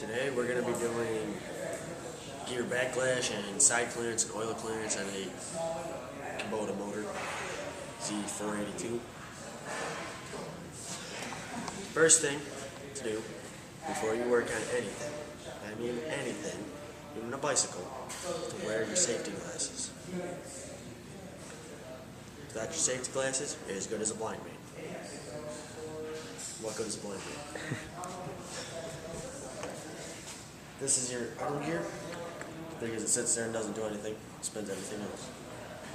Today we're going to be doing gear backlash and side clearance and oil clearance on a Kubota motor Z482. First thing to do before you work on anything, I mean anything, even a bicycle, to wear your safety glasses. Without your safety glasses, you're as good as a blind man. What good is a blind man? This is your idle gear, because it sits there and doesn't do anything, spins everything else.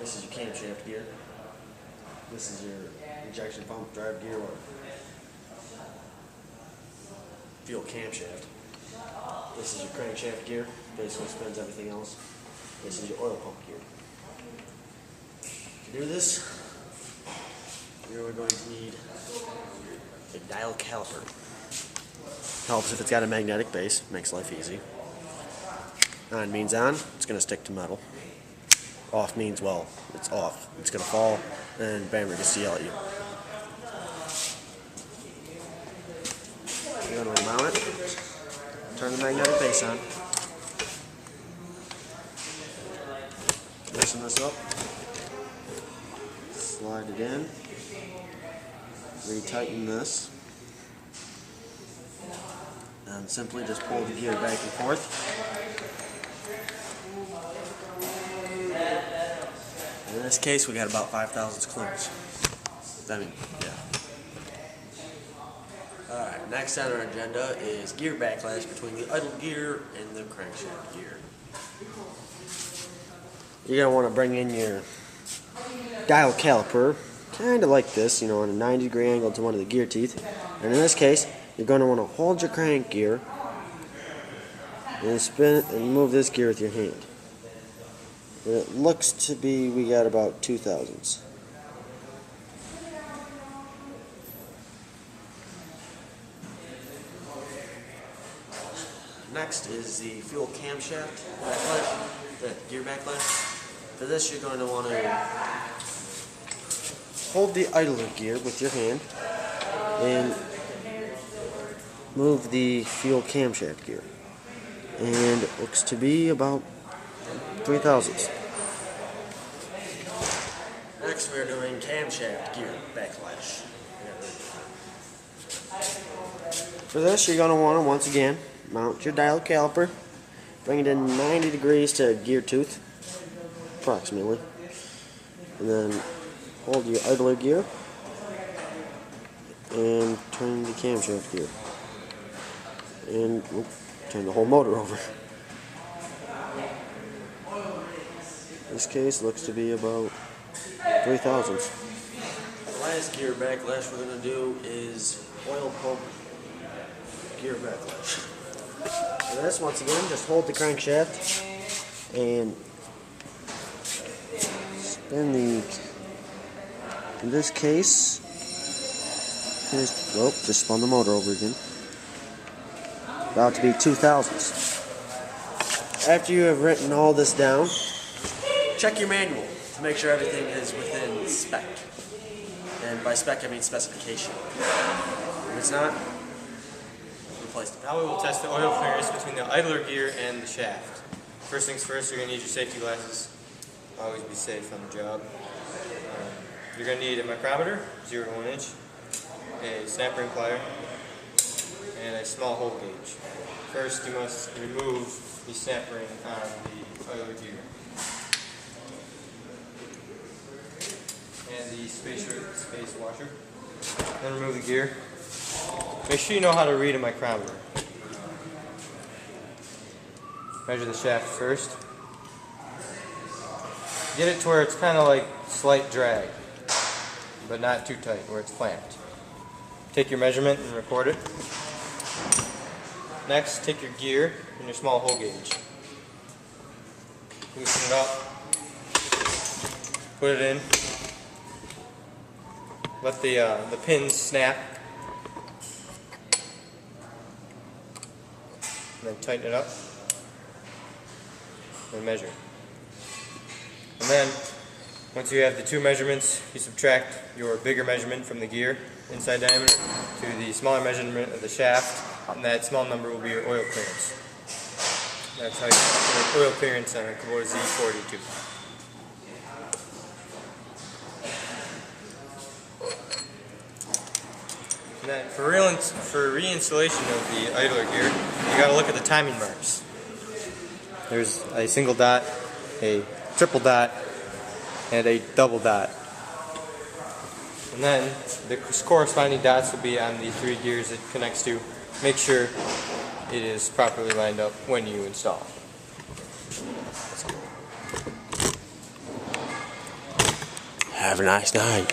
This is your camshaft gear. This is your injection pump drive gear or fuel camshaft. This is your crankshaft gear, basically spins everything else. This is your oil pump gear. To do this, you're going to need a dial caliper. Helps if it's got a magnetic base, makes life easy. On means on, it's going to stick to metal. Off means, well, it's off. It's going to fall, and bam, you're going to yell at you. You're going to mount it, turn the magnetic base on. Loosen this up, slide it in, retighten this, and simply just pull the gear back and forth. In this case, we got about 5 thousandths clearance. I mean, yeah. Alright, next on our agenda is gear backlash between the idle gear and the crankshaft gear. You're going to want to bring in your dial caliper, kind of like this, you know, on a 90-degree angle to one of the gear teeth. And in this case, you're going to want to hold your crank gear and spin and move this gear with your hand. And it looks to be we got about 2 thousandths. Next is the fuel camshaft backlash, the gear backlash. For this, you're going to want to hold the idler gear with your hand and move the fuel camshaft gear. And it looks to be about 3 thousandths. Next, we're doing camshaft gear backlash. For this, you're going to want to once again mount your dial caliper, bring it in 90 degrees to gear tooth, approximately, and then hold your idler gear and turn the camshaft gear, and turn the whole motor over. This case looks to be about 3 thousandths. The last gear backlash we're going to do is oil pump gear backlash. For this, once again, just hold the crankshaft and spin the, in this case, just spun the motor over again. About to be 2 thousandths. After you have written all this down, check your manual to make sure everything is within spec. And by spec, I mean specification. If it's not, replace it. Now we will test the oil clearance between the idler gear and the shaft. First things first, you're going to need your safety glasses. Always be safe on the job. You're going to need a micrometer, 0 to 1 inch, a snap ring plier, and a small hole gauge. First, you must remove the snap ring on the idler gear and the space washer. Then remove the gear. Make sure you know how to read a micrometer. Measure the shaft first. Get it to where it's kind of like slight drag, but not too tight, where it's clamped. Take your measurement and record it. Next, take your gear and your small hole gauge. Loosen it up. Put it in. Let the pins snap. And then tighten it up. And measure. And then, once you have the two measurements, you subtract your bigger measurement from the gear inside diameter to the smaller measurement of the shaft, and that small number will be your oil clearance. That's how you calculate oil clearance on a Kubota Z42. And then for reinstallation of the idler gear, you got to look at the timing marks. There's a single dot, a triple dot, and a double dot. And then the corresponding dots will be on the 3 gears it connects to. Make sure it is properly lined up when you install. Have a nice night.